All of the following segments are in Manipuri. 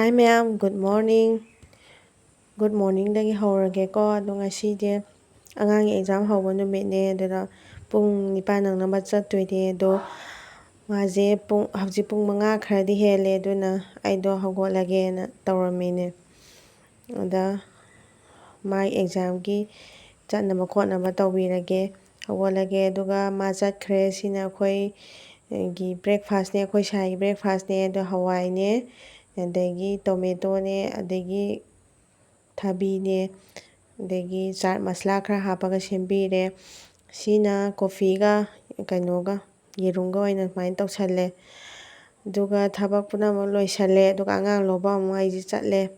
Hi ma'am, good morning. Good morning dagi hawrage ko adong aside angang exam hawba numitne adada pung 9 nangnaba chattoine do maje pung hawji pung 5 kharadi hele aduna aido hawgolage na tawramine ada my exam gi chatnaba khotnaba tawbirage hawgolage aduga ma chatkhre sina khoi gi breakfast ne khoi sai breakfast ne ado hawai ne adagi tomato ne adagi thabi ne adagi chaat masala khara hapaga sembire sina coffee ga kainoga yerunga oina mai tawsalle aduga thabak punama loisale aduga angang loba amu aiji chatle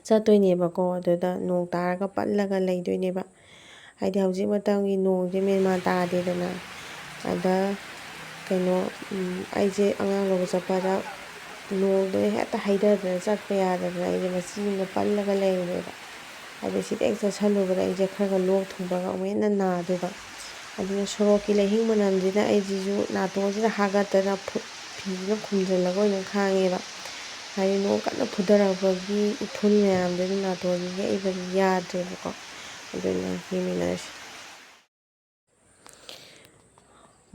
chattoineba ko aduda nong taraga pallaga leidoineba haidi hauji matamgi nongje menma tadedana ada kaino aije angang loba chapada nongdo heta haidadana chatpa yadadana aije masina pallaga leireba haidi sida extra salubada aije kharaga lok thungbaga umena naduba aduna soroki lehing manamjina aijiju natonjina hagatana phijina khumjalaga oina khangeba haidi nong kana phudarabagi uphul mayamdana natonjige aibagi yadrebako aduna himinasi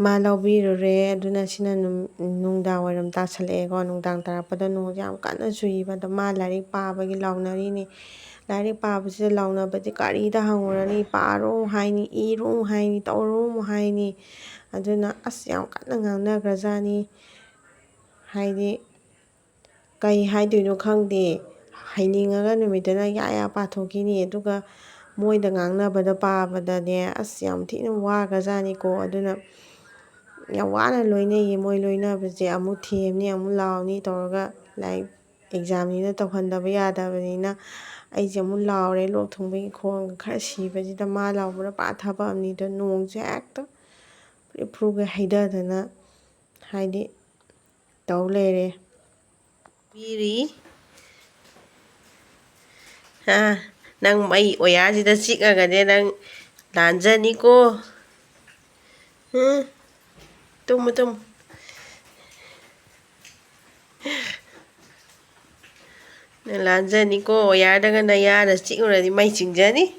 ma laubirure aduna sina nungdang wairam tasalaego nungdang tarapada nongje yam kana chuiba da ma larik pabagi launarine larik pabasida launabadi karida hangurani paro haini iro haini tawro haini aduna yam kana ngangnagrajani haidi kai haidoino khangde hainingaga numitana ya pathokini aduga moida ngangnabada pabadane yam thina wagrajani ko aduna yam wana loinaye moi loinabaje amu themni amu launi tawraga like exam nina tawhandaba yadabanina aije amu laure lok thungbagi khonga khara sibajida ma laubara pathaba amnido nongje hekta pruga haidadana haidi taw leire biri nang mai oyasida chikagane nang lanjaniko tum nang lanjaniko oyadaga na yana chikuradi mai chingjani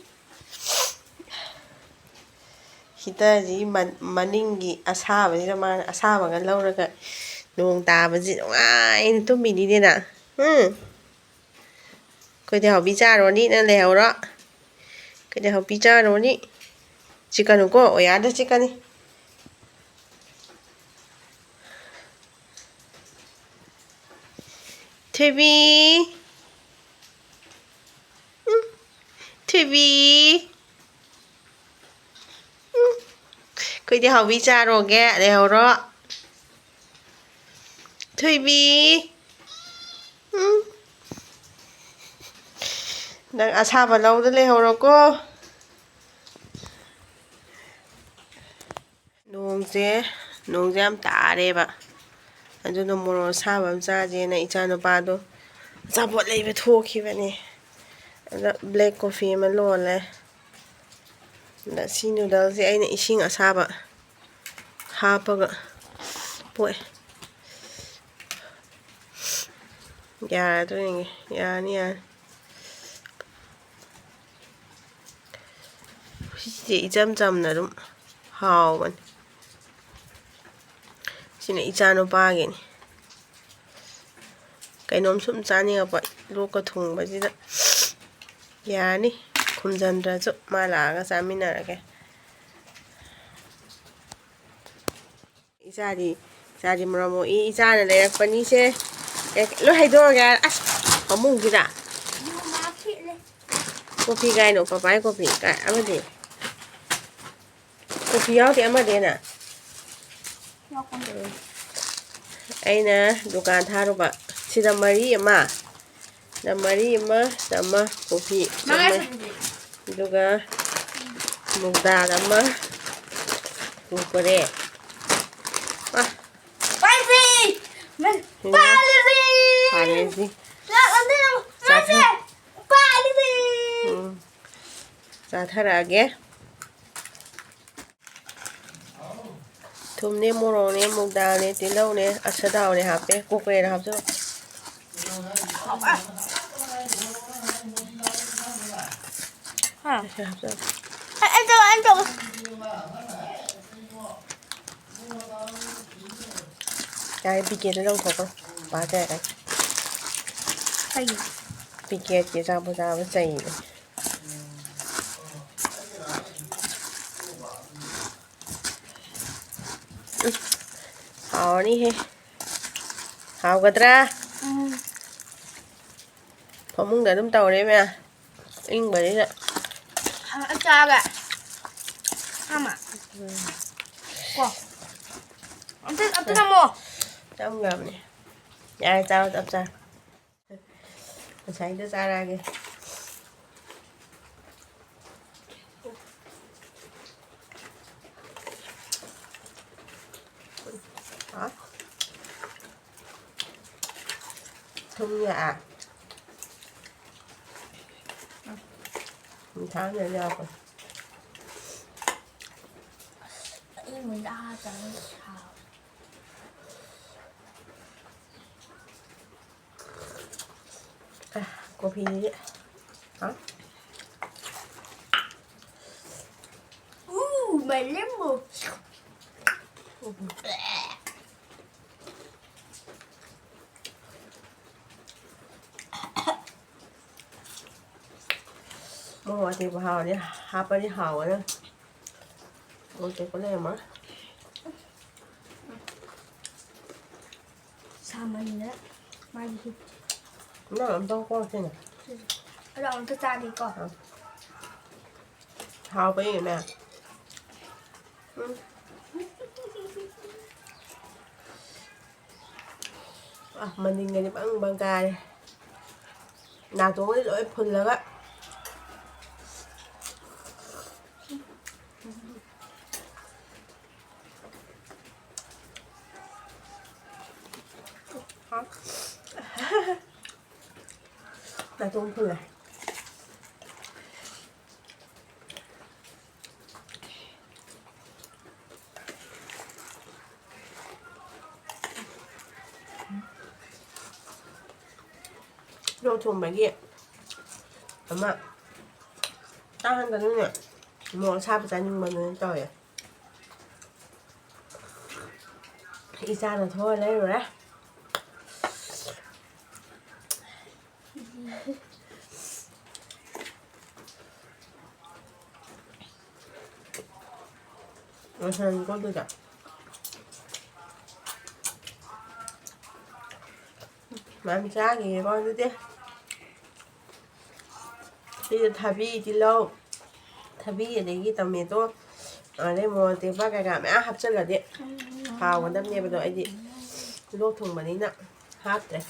hitaji maningi asabasida mana asabaga lauraga nong tabaji nungaina tumbinidena koide haubi charoni nang lehawro koide haubi charoni chikanuko oyada chikani Toby Toby koide haubi charoge lehawro Toby nang asaba lauda lehawroko nongje yam tareba aduna moro saba amchajena ichanupado achapot leiba thokibane ada black coffee ama lole da si noodles aina ising asaba hapaga poe yaradringe yani sije ijam jamna dum hawban sina ichanupagini kainom sum chaningapa loka thungbasida yani khumjandraju ma laaga chaminarage ichadi mramo ichana leirakpani se lo haidorga amungida coffee gaino papai coffee ka amade coffee yauti amadena aina dukan tharuba sida mari ama sama coffee duga mugdal ama kupare Palisi Satharage Tumne morone mugdane tilaune asadaune hape kukre hapso Anh chụp. Cái piket nó không có ba cái cái Cái gì? piket kia ra với chạy hào đi he hào cái ra phòng muốn để đâm tàu đấy mẹ in bởi đấy Anh cha kìa. Ama. Wow. Anh thích làm gì? trong gầm này ai tao tập ra sáng nó ra kìa đó thun dạ mình tháo này ra rồi Mình đã chẳng hào. coffee đấy đó Mày lắm mà. mua thì vào hào đi hạp đi hào nữa một cái có này mà Sao mình nữa? Mai gì? nó làm to con thế này Ở đâu nó ra đi con. hào với người mẹ mình đi bằng cà đi nào tối lỗi phun là á nào tối phun là đồ thùng mấy kia 엄마 땅한 거는 뭐 사부자님 뭐는 떠요 이사는 thôi lấy rồi đó rồi sao có tôi gặp mà ăn cá gì con nữa chứ đi thàbí đi lâu thàbí ở đây cái tầm miền tôi ở đây một tiếng ba cái gà mẹ hấp chân là điện hào còn đâm nhẹ vào rồi đi lô thùng mà đi nè hấp đấy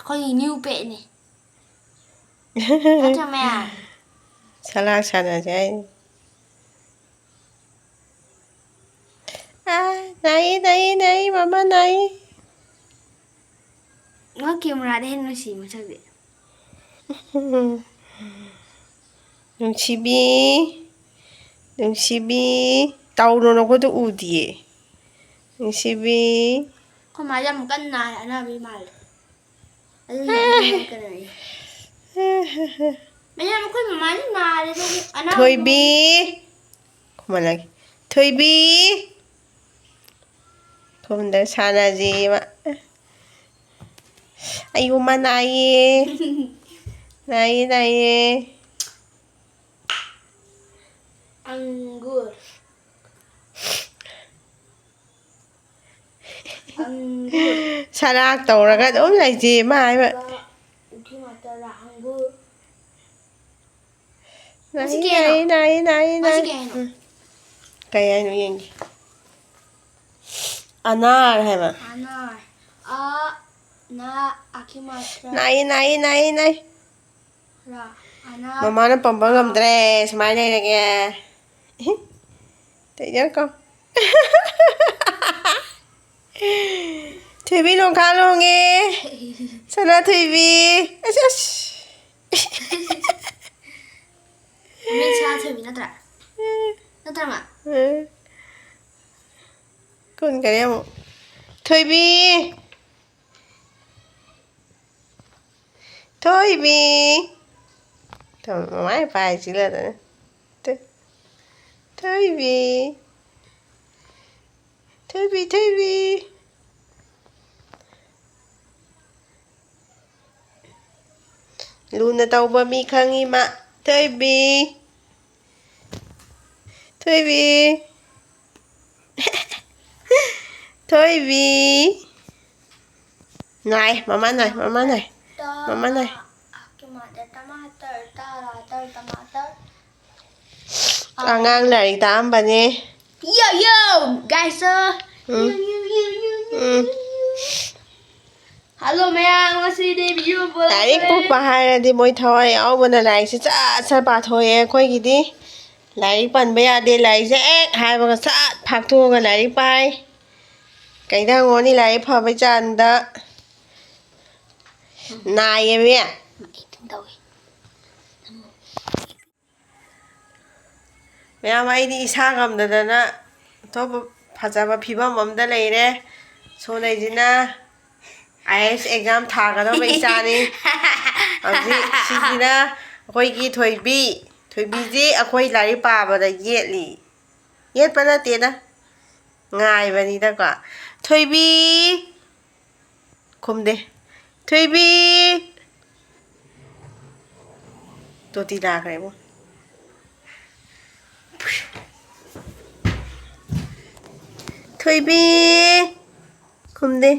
Có gì new bệ này. Đó cho mẹ à? salad sana chứ này mama này Nó kêu ra đây nó xì mà sao vậy? Đừng xì bi tàu nó có được ủ đi đừng xì bi Con mà ra một cân này là bị mày. Cái này. Bây giờ nó có mà máy nào đi thôi. thôi bi mà lại thôi bi không được sana gì mà ayo mà này này Anggur. salad tàu đúng là gì mà ai mà này cái ai nói gì anar hay mà này mama nó bấm bấm dress mai này là kìa thấy nhớ con Thùy Vi luôn khá luôn nghe sao nó Thùy Vi Mình xa Thùy Vi nó trả mà คุณกันเนี่ยถอยบีถอยบีทำไมไปสิเลยนะถอยบีถอยบีถอยบีลูน่าตัวบะมีขังอีมาถอยบีถอยบีถอยบีไหนมาหน่อยมาหน่อยมาหน่อย Tomater, tomater. Angang lari tamba ni. Yo, guys. Hello, man. What's the video? Lari po pahara di moy thawai aw bana lari se cha pa thoye khoi gi di. Lari pan ba ya de lari se ek hai ba sa phak thu ga lari pai. Kai da ngo ni lari pha ba chan da. Nai ye me. Maya mai di isa gam da na to phajaba phibam amda leire. So nei jina IS exam tha ga do ba isa ni. Abi sijina akoi gi thoibi ji akoi lari pa ba da yetli. Yet pa na te na. Ngai ba ni da ka. Thoibi khumde. Thoibi to ti da kare mo. Toijam khumde